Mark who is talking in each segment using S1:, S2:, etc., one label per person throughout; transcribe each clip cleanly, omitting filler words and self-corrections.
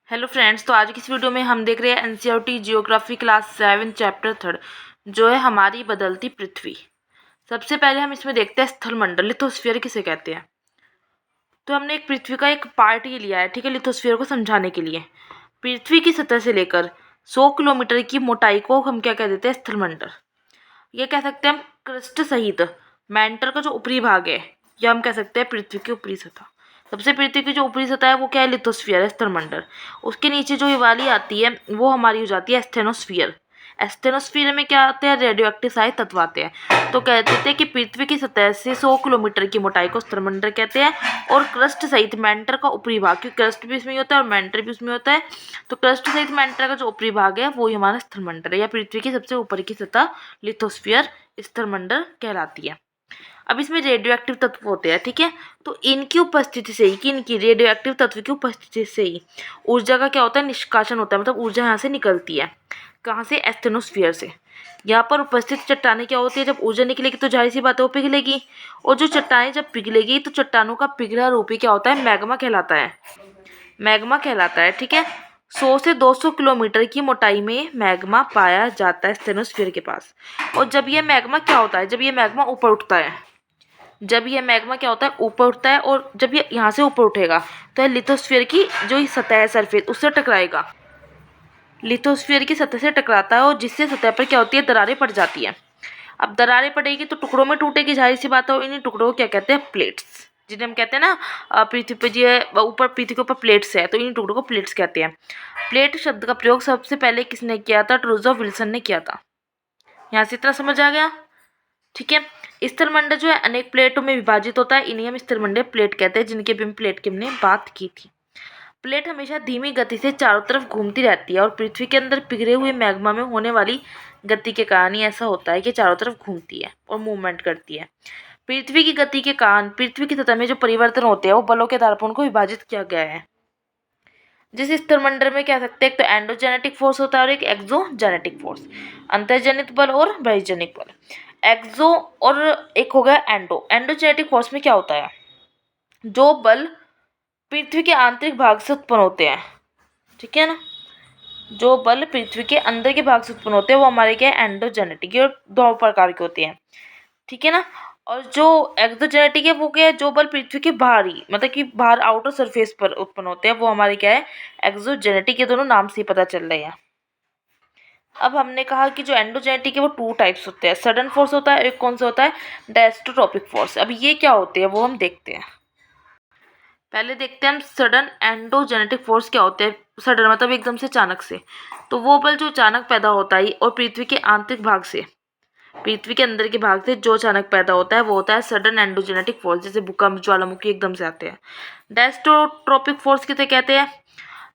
S1: Hello friends, तो आज की इस वीडियो में हम देख रहे हैं एनसीईआरटी जियोग्राफी क्लास 7 चैप्टर 3 जो है हमारी बदलती पृथ्वी। सबसे पहले हम इसमें देखते हैं स्थलमंडल, लिथोस्फीयर किसे कहते हैं। तो हमने एक पृथ्वी का एक पार्ट ही लिया है, ठीक है, लिथोस्फीयर को समझाने के लिए। पृथ्वी की सतह से लेकर 100 किलोमीटर की मोटाई को हम क्या कह देते हैं, स्थलमंडल। ये कह सकते हैं हम क्रस्ट सहित मेंटल का जो ऊपरी भाग है, या हम कह सकते हैं पृथ्वी की ऊपरी सतह। सबसे पृथ्वी की जो ऊपरी सतह है वो क्या है, लिथोस्फीयर है, स्थलमंडल। उसके नीचे जो ये वाली आती है वो हमारी हो जाती है एस्थेनोस्फीयर। एस्थेनोस्फीयर में क्या आते हैं, रेडियो एक्टिव सारे तत्व आते हैं। तो कहते थे कि पृथ्वी की सतह से 100 किलोमीटर की मोटाई को स्थलमंडल कहते हैं। और क्रस्ट सहित मेंटर का ऊपरी भाग, क्योंकि क्रस्ट भी इसमें ही होता है और मेंटर भी उसमें होता है, तो क्रस्ट सहित मेंटर का जो ऊपरी भाग है वो ही हमारा स्थलमंडल है, या पृथ्वी की सबसे ऊपर की सतह लिथोस्फीयर स्थलमंडल कहलाती है। अब इसमें रेडियो एक्टिव तत्व होते हैं, ठीक है। तो इनकी उपस्थिति से ही, इनकी रेडियो एक्टिव तत्व की उपस्थिति से ही ऊर्जा का क्या होता है, निष्कासन होता है। मतलब ऊर्जा यहाँ से निकलती है, कहाँ से, एस्थेनोस्फीयर से। यहाँ पर उपस्थित चट्टानें क्या होती है, जब ऊर्जा निकलेगी तो जाहिर सी बात है वो पिघलेगी। और जो चट्टानें जब पिघलेगी तो चट्टानों का पिघला रूप ही क्या होता है, मैग्मा कहलाता है। मैग्मा कहलाता है, ठीक है। 100 से 200 किलोमीटर की मोटाई में मैग्मा पाया जाता है स्टेनोस्फीयर के पास। और जब ये मैग्मा क्या होता है, जब ये मैग्मा ऊपर उठता है, जब ये मैग्मा क्या होता है, ऊपर उठता है, और जब ये यहाँ से ऊपर उठेगा तो ये लिथोस्फीयर की जो सतह है, सरफेस, उससे टकराएगा। लिथोस्फीयर की सतह से टकराता है और जिससे सतह पर क्या होती है, दरारें पड़ जाती हैं। अब दरारें पड़ेगी तो टुकड़ों में टूटेगी, जाहिर सी बात है। इन्हीं टुकड़ों को क्या कहते हैं, प्लेट्स, जिन्हें हम कहते हैं ना, पृथ्वी पे जो है ऊपर, पृथ्वी के ऊपर प्लेट्स है, तो इन टुकड़ों को प्लेट्स कहते हैं। प्लेट शब्द का प्रयोग सबसे पहले किसने किया था, ट्रूजो विल्सन ने किया था। यहाँ से इतना समझ आ गया, ठीक है। स्थलमंडल जो है अनेक प्लेटों में विभाजित होता है, इन्हें हम स्थलमंडल प्लेट कहते हैं, जिनके भी हम प्लेट की हमने बात की थी। प्लेट हमेशा धीमी गति से चारों तरफ घूमती रहती है, और पृथ्वी के अंदर पिघले हुए मैग्मा में होने वाली गति के कारण ही ऐसा होता है कि चारों तरफ घूमती है और मूवमेंट करती है। पृथ्वी की गति के कारण पृथ्वी की सतह में जो परिवर्तन होते हैं वो बलों के आधार पर उनको विभाजित किया गया है। जिस स्थलमंडल में कह सकते हैं एक तो एंडोजेनेटिक फोर्स होता है और एक एक्सोजेनेटिक फोर्स, अंतर्जनित बल और बहिर्जनित बल। एक्सो और एक हो गया एंडो। एंडोजेनेटिक फोर्स में क्या होता है, जो बल पृथ्वी के आंतरिक भाग से उत्पन्न होते हैं, ठीक है ना, जो बल पृथ्वी के अंदर के भाग से उत्पन्न होते हैं वो हमारे क्या है, एंडोजेनेटिक। ये दो प्रकार के होते हैं, ठीक है ना। और जो एक्सोजेनेटिक है वो क्या है, जो बल पृथ्वी के बाहर ही, मतलब कि बाहर आउटर सरफेस पर उत्पन्न होते हैं, वो हमारे क्या है, एक्सोजेनेटिक। ये दोनों नाम से ही पता चल रहे हैं। अब हमने कहा कि जो एंडोजेनेटिक है वो 2 टाइप्स होते हैं, सडन फोर्स होता है, एक कौन सा होता है, डायस्टोट्रोपिक फोर्स। अब ये क्या होते हैं वो हम देखते हैं। पहले देखते हैं हम सडन एंडोजेनेटिक फोर्स क्या होते हैं। सडन मतलब एकदम से, अचानक से। तो वो बल जो अचानक पैदा होता है और पृथ्वी के आंतरिक भाग से, पृथ्वी के अंदर के भाग से जो अचानक पैदा होता है वो होता है सडन एंडोजेनेटिक फोर्स, जैसे भूकंप, ज्वालामुखी एकदम से आते हैं। डायस्टोट्रोपिक फोर्स किसे कहते हैं,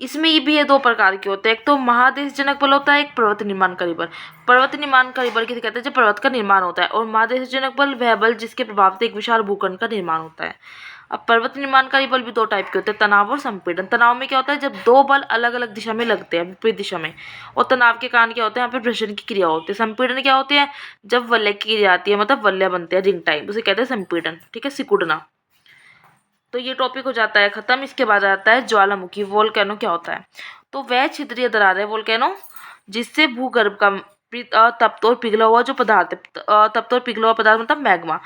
S1: इसमें ये भी ये 2 प्रकार के होते हैं, एक तो महादेशजनक बल होता है, एक पर्वत निर्माणकारी बल। पर्वत निर्माणकारी बल किसे कहते हैं, जब पर्वत का निर्माण होता है। और महादेशजनक बल वह बल जिसके प्रभाव से एक विशाल भूखंड का निर्माण होता है। अब पर्वत निर्माणकारी बल भी 2 टाइप के होते हैं, तनाव और संपीड़न। तनाव में क्या होता है, जब 2 बल अलग अलग दिशा में लगते हैं, विपरीत दिशा में, और तनाव के कारण क्या होता है, यहाँ पे घर्षण की क्रिया होती है। संपीड़न क्या होती है, जब वलय की क्रिया आती है, मतलब वलय बनते हैं, रिंग टाइप, उसे कहते हैं संपीड़न, ठीक है, सिकुड़ना। तो ये टॉपिक हो जाता है खत्म। इसके बाद आता है ज्वालामुखी, वोल्केनो क्या होता है। तो वह छिद्रीय दरार है वोल्केनो, जिससे भूगर्भ का तप्त और पिघला हुआ जो पदार्थ, तप्त और पिघला हुआ पदार्थ मतलब मैग्मा,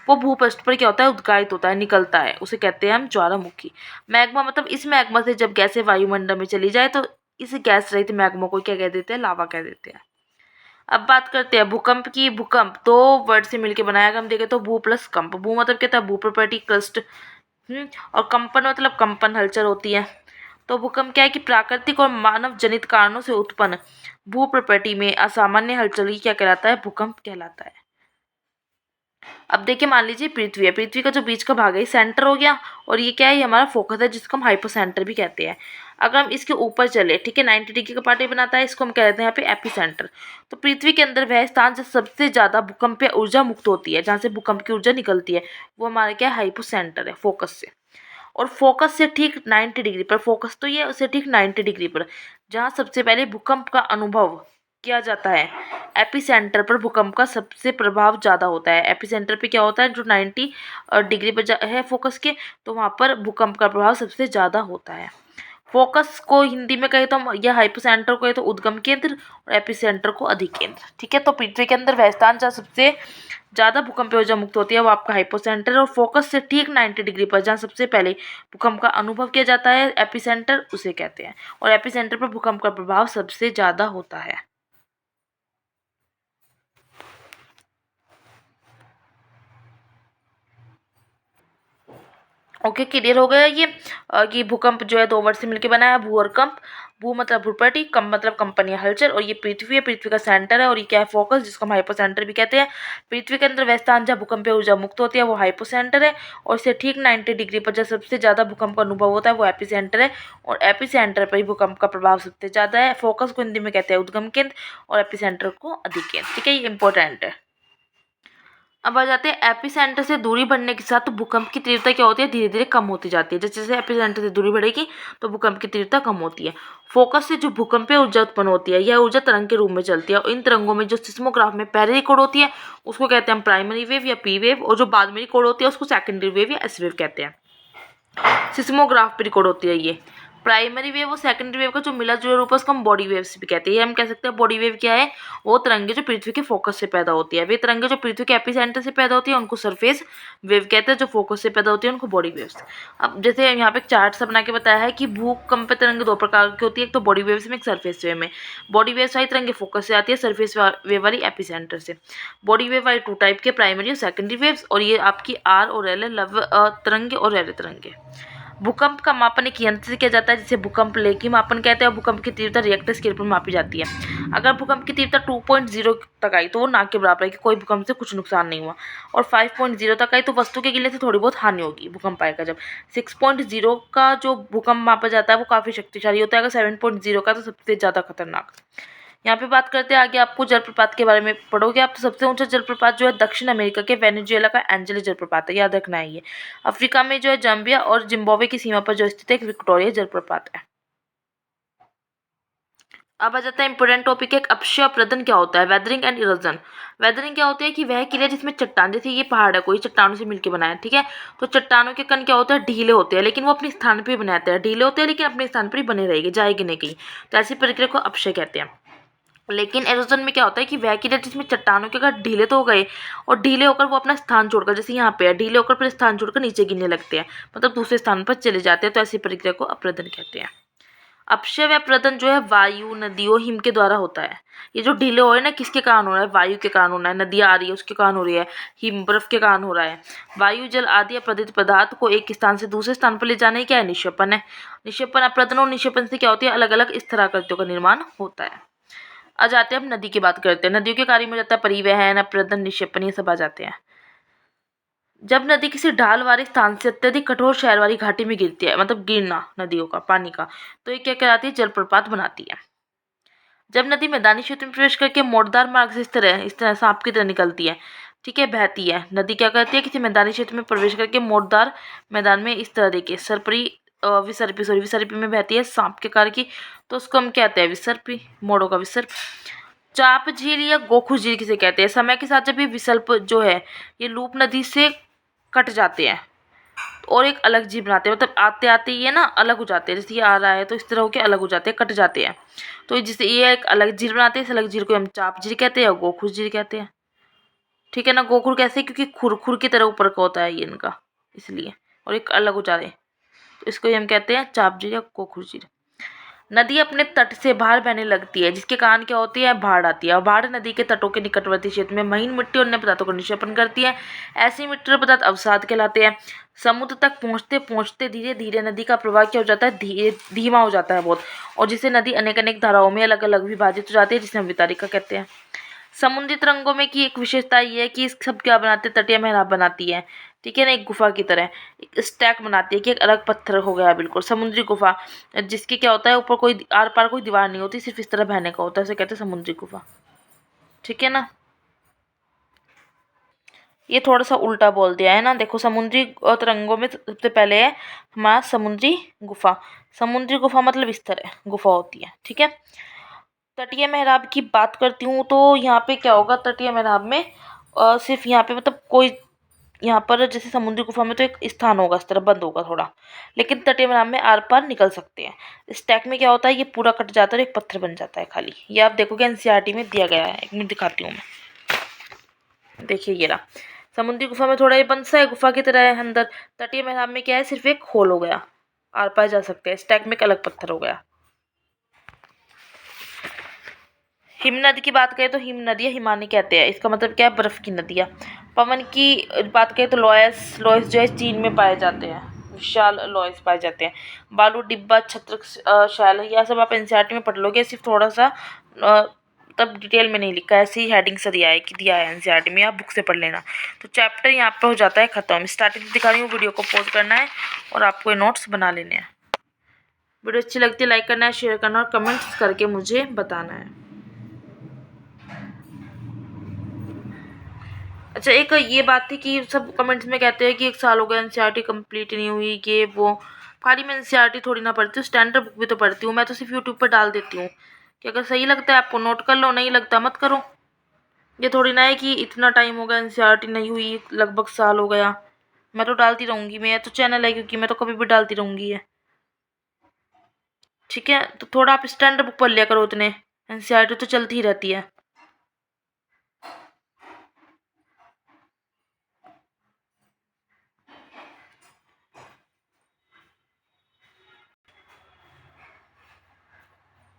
S1: वो भूपृष्ठ पर क्या होता है, उद्गारित होता है, निकलता है, उसे कहते हैं हम ज्वालामुखी। मैग्मा मतलब इस मैग्मा से जब गैसें वायुमंडल में चली जाए तो इस गैस रहित मैग्मा को क्या कह देते हैं, लावा कह देते हैं। अब बात करते हैं भूकंप की। भूकंप 2 वर्ड से मिलकर बनाया गया, हम देखें तो भू प्लस कंप। भू मतलब क्या था, भू प्रॉपर्टी, क्रस्ट, और कंपन मतलब कंपन, हलचल होती है। तो भूकंप क्या है कि प्राकृतिक और मानव जनित कारणों से उत्पन्न भू प्रॉपर्टी में असामान्य हलचल ही क्या कहलाता है, भूकंप कहलाता है। अब देखिए, मान लीजिए पृथ्वी है, पृथ्वी का जो बीच का भाग है सेंटर हो गया, और ये क्या है, ये हमारा फोकस है, जिसको हम हाइपोसेंटर भी कहते हैं। अगर हम इसके ऊपर चले, ठीक है, 90 डिग्री का पार्ट बनाता है, इसको हम कह देते हैं यहाँ पे एपिसेंटर। तो पृथ्वी के अंदर वह स्थान जहाँ सबसे ज़्यादा भूकंपीय ऊर्जा मुक्त होती है, जहाँ से भूकंप की ऊर्जा निकलती है, वो हमारा क्या है, हाइपोसेंटर है, फोकस से। और फोकस से ठीक 90 डिग्री पर, फोकस तो ये उसे ठीक 90 डिग्री पर, जहाँ सबसे पहले भूकंप का अनुभव किया जाता है, एपिसेंटर पर भूकंप का सबसे प्रभाव ज़्यादा होता है। एपिसेंटर पे क्या होता है, जो 90 डिग्री पर है फोकस के, तो वहाँ पर भूकंप का प्रभाव सबसे ज़्यादा होता है। फोकस को हिंदी में कहे तो हम, या हाइपोसेंटर को कहे तो उद्गम केंद्र, और एपिसेंटर को अधिकेंद्र। ठीक है, तो पृथ्वी के अंदर वह स्थान जहाँ सबसे ज़्यादा भूकंपीय ऊर्जा मुक्त होती है वो आपका हाइपोसेंटर, और फोकस से ठीक 90 डिग्री पर जहाँ सबसे पहले भूकंप का अनुभव किया जाता है एपिसेंटर उसे कहते हैं, और एपिसेंटर पर भूकंप का प्रभाव सबसे ज़्यादा होता है। ओके, क्लियर हो गया ये कि भूकंप जो है दो वर्ड से मिलकर बना है, भू और कंप। भू मतलब भूप्रटी, कंप मतलब कंपन या हलचल, और ये पृथ्वी है, पृथ्वी का सेंटर है, और ये क्या है, फोकस, जिसको हम हाइपोसेंटर भी कहते हैं। पृथ्वी के अंदर वह स्थान जहाँ भूकंपीय ऊर्जा मुक्त होती है वो हाइपोसेंटर है, और इससे ठीक 90 डिग्री पर जहाँ सबसे ज़्यादा भूकंप का अनुभव होता है वो एपिसेंटर है, और एपिसेंटर पर ही भूकंप का प्रभाव सबसे ज़्यादा है। फोकस को हिंदी में कहते हैं उद्गम केंद्र, और एपिसेंटर को अधिकेंद्र। ठीक है, ये इंपॉर्टेंट है। अब आ जाते हैं एपिसेंटर से दूरी बढ़ने के साथ तो भूकंप की तीव्रता क्या होती है, धीरे धीरे कम होती जाती है। जैसे जैसे एपिसेंटर से दूरी बढ़ेगी तो भूकंप की तीव्रता कम होती है। फोकस से जो भूकंपीय ऊर्जा उत्पन्न होती है यह ऊर्जा तरंग के रूप में चलती है, और इन तरंगों में जो सिस्मोग्राफ में पहले रिकॉर्ड होती है उसको कहते हैं हम प्राइमरी वेव या पी वेव, और जो बाद में रिकॉर्ड होती है उसको सेकेंडरी वेव या एस वेव कहते हैं। सिस्मोग्राफ पे रिकॉर्ड होती है ये प्राइमरी वेव और सेकेंडरी वेव का जो मिला जुला रूप है उसको हम बॉडी वेव्स भी कहते हैं। ये हम कह सकते हैं बॉडी वेव क्या है, वो तरंगे जो पृथ्वी के फोकस से पैदा होती है। वे तरंगे जो पृथ्वी के एपिसेंटर से पैदा होती है उनको सरफेस वेव कहते हैं, जो फोकस से पैदा होती है उनको बॉडी वेव्स। अब जैसे यहाँ पे एक चार्ट सा बना के बताया है कि भूकंप तरंगे दो प्रकार की होती है, एक तो बॉडी वेव्स में, एक सरफेस वेव में। बॉडी वेव्स वाली तरंगे फोकस से आती है, सरफेस वेव वाली एपिसेंटर से। बॉडी वेव वाली टू टाइप के, प्राइमरी और सेकेंडरी वेव्स, और ये आपकी आर और एल है, लव तरंगे और रेले तरंगे। भूकंप का मापन एक यंत्र से किया जाता है जिसे भूकंप लेखी मापन कहते हैं, और भूकंप की तीव्रता रिएक्टर स्केल पर मापी जाती है। अगर भूकंप की तीव्रता 2.0 तक आई तो वो ना के बराबर है कि कोई भूकंप से कुछ नुकसान नहीं हुआ, और 5.0 तक आई तो वस्तु के गिरने से थोड़ी बहुत हानि होगी, भूकंप आएगा जब। 6.0 का जो भूकंप मापा जाता है वो काफ़ी शक्तिशाली होता है, अगर 7.0 का तो सबसे ज़्यादा खतरनाक। यहाँ पे बात करते हैं आगे, आपको जलप्रपात के बारे में पढ़ोगे आप। तो सबसे ऊंचा जलप्रपात जो है दक्षिण अमेरिका के वेनेजुएला का एंजेलिस जलप्रपात है, याद रखना है ये। अफ्रीका में जो है जाम्बिया और जिम्बाब्वे की सीमा पर जो स्थित एक विक्टोरिया जलप्रपात है। अब आ जाता है इंपोर्टेंट टॉपिक, एक अपक्षय अपरदन क्या होता है, वेदरिंग एंड इरोजन। वेदरिंग क्या होती है कि वह क्रिया जिसमें चट्टान, जैसे ये पहाड़ है कोई, चट्टानों से मिलकर बना है, ठीक है, तो चट्टानों के कण क्या होते हैं, ढीले होते हैं, लेकिन वो अपने स्थान पर बनाते हैं, ढीले होते हैं लेकिन अपने स्थान पर ही बने रहेंगे, जाएगी नहीं कहीं, तो ऐसी प्रक्रिया को अपक्षय कहते हैं। लेकिन एरोजन में क्या होता है कि वह क्रिया जिसमें चट्टानों के अगर ढीले तो हो गए, और ढीले होकर वो अपना स्थान छोड़कर, जैसे यहाँ पे है, ढीले होकर फिर स्थान छोड़कर नीचे गिरने लगते हैं, मतलब दूसरे स्थान पर चले जाते हैं, तो ऐसी प्रक्रिया को अपरदन कहते हैं। अपक्षय व अपरदन जो है वायु, नदियों, हिम के द्वारा होता है। ये जो ढीले हो रहे हैं ना, किसके कारण हो रहा है, वायु के कारण हो रहा है, नदियाँ आ रही है उसके कारण हो रही है, हिम बर्फ के कारण हो रहा है। वायु, जल आदि अपरदित पदार्थ को एक स्थान से दूसरे स्थान पर ले जाने क्या है, निक्षेपण है। निक्षेपण, अपरदन और निक्षेपण से क्या होती है, अलग अलग स्थलाकृतियों का निर्माण होता है। आ जाते हैं हम नदी की बात करते हैं। नदियों के कार्य में जाता है परिवहन, अपरदन, निक्षेपण, ये सब आ जाते हैं। जब नदी किसी ढाल वाले स्थान से अत्यधिक कठोर शैल वाली घाटी में गिरती है, मतलब गिरना नदियों का पानी का, तो ये क्या कहलाती है, जलप्रपात बनाती है। जब नदी मैदानी क्षेत्र में प्रवेश करके मोड़दार मार्ग से इस तरह सांप की तरह निकलती है, ठीक है, बहती है, नदी क्या करती है, किसी मैदानी क्षेत्र में प्रवेश करके मोड़दार मैदान में इस तरह देखिए सरपरी विसर्पी में बहती है सांप के कार्य की, तो उसको हम कहते हैं विसर्पी, मोड़ों का विसर्प। चाप झील या गोखु झील किसे कहते हैं, समय के साथ जब ये विकल्प जो है ये लूप नदी से कट जाते हैं और एक अलग झील बनाते हैं, मतलब आते आते ये ना अलग हो जाते हैं, जैसे ये आ रहा है तो इस तरह होकर अलग हो जाते हैं, कट जाते हैं, तो जिससे ये एक अलग झील बनाते हैं, इस अलग झील को हम चाप झील कहते हैं और गोखुर झील कहते हैं। ठीक है ना, गोखुर कैसे, क्योंकि खुर की तरह ऊपर का होता है ये इनका, इसलिए, और एक अलग हो जाते हैं, तो इसको ही हम कहते हैं चाप झील या गोखुर झील। नदी अपने तट से बाहर बहने लगती है, जिसके कारण क्या होती है, बाढ़ आती है, और बाढ़ नदी के तटों के निकटवर्ती क्षेत्र में महीन मिट्टी और अन्य पदार्थों का निक्षेपण करती है। ऐसी मिट्टी और पदार्थ अवसाद कहलाते हैं। समुद्र तक पहुँचते पहुँचते धीरे धीरे नदी का प्रवाह क्या हो जाता है, धीमा हो जाता है बहुत, और जिससे नदी अनेक अनेक धाराओं में अलग अलग विभाजित हो जाती है, जिसे हम वितारिका कहते हैं। समुद्री तरंगों में की एक विशेषता ये है कि इस सब क्या बनाते हैं, तटीय मेहराब बनाती है, ठीक है ना, एक गुफा की तरह एक स्टैक बनाती है कि एक अलग पत्थर हो गया बिल्कुल, समुद्री गुफा, जिसके क्या होता है ऊपर कोई आर पार कोई दीवार नहीं होती, सिर्फ इस तरह बहने का होता है, इसे कहते हैं समुद्री गुफा। ठीक है ना, ये थोड़ा सा उल्टा बोल दिया है ना, देखो समुद्री तरंगों में सबसे पहले है हमारा समुद्री गुफा। समुद्री गुफा मतलब इस तरह गुफा होती है, ठीक है। तटीय मेहराब की बात करती हूँ तो यहाँ पे क्या होगा, तटीय मेहराब में सिर्फ यहाँ पे मतलब कोई यहाँ पर जैसे समुद्री गुफा में तो एक स्थान होगा, इस तरह बंद होगा थोड़ा, लेकिन तटीय मैदान में आर पार निकल सकते हैं। स्टैक में क्या होता है, ये पूरा कट जाता है और एक पत्थर बन जाता है खाली। ये आप देखोगे एनसीईआरटी में दिया गया है। एक मिनट दिखाती हूँ मैं। देखिए ये रहा, समुद्री गुफा में थोड़ा ये बंद सा है, गुफा की तरह है अंदर। तटीय मैदान में क्या है, सिर्फ एक होल हो गया, आर पार जा सकते हैं। स्टैक में एक अलग पत्थर हो गया। हिम नदी की बात करें तो हिम नदियाँ हिमानी कहते हैं। इसका मतलब क्या है, बर्फ की नदियाँ। पवन की बात करें तो लॉयस लॉयस जो है चीन में पाए जाते हैं, विशाल लॉयस पाए जाते हैं। बालू डिब्बा छत्र शैल, यह सब आप एनसीईआरटी में पढ़ लोगे, सिर्फ थोड़ा सा तब डिटेल में नहीं लिखा है, ऐसे ही हेडिंग से दिया है कि दिया है एनसीईआरटी में, आप बुक से पढ़ लेना। तो चैप्टर यहाँ पर हो जाता है खत्म। स्टार्टिंग से दिखा रही हूँ, वीडियो को पॉज करना है और आपको ये नोट्स बना लेने हैं। वीडियो अच्छी लगती है लाइक करना है, शेयर करना और कमेंट्स करके मुझे बताना है। अच्छा, एक ये बात थी कि सब कमेंट्स में कहते हैं कि 1 साल हो गया एनसीईआरटी कंप्लीट नहीं हुई, ये वो। खाली मैं एनसीईआरटी थोड़ी ना पढ़ती हूँ, स्टैंडर्ड बुक भी तो पढ़ती हूँ। मैं तो सिर्फ यूट्यूब पर डाल देती हूँ कि अगर सही लगता है आपको नोट कर लो, नहीं लगता मत करो। ये थोड़ी ना है कि इतना टाइम हो गया एनसीईआरटी नहीं हुई, लगभग साल हो गया। मैं तो डालती रहूँगी, मेरा तो चैनल है, क्योंकि मैं तो कभी भी डालती रहूँगी है। ठीक है, तो थोड़ा आप स्टैंडर्ड बुक पढ़ लिया करो, उतने एनसीईआरटी तो चलती ही रहती है।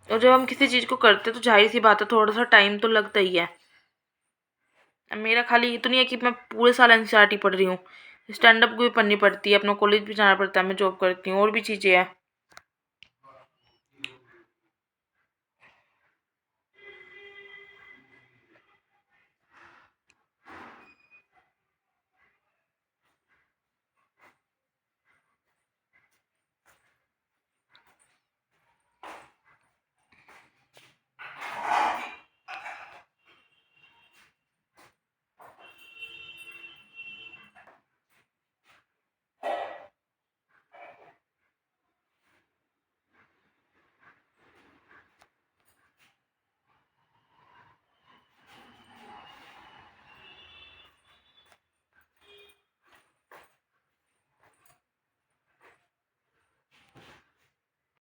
S1: और जब हम किसी चीज़ को करते तो जाहिर सी बात है थोड़ा सा टाइम तो लगता ही है। अब मेरा खाली इतनी है कि मैं पूरे साल एनसीईआरटी पढ़ रही हूँ, स्टैंड अप भी पढ़नी पड़ती है, अपना कॉलेज भी जाना पड़ता है, मैं जॉब करती हूँ, और भी चीज़ें हैं।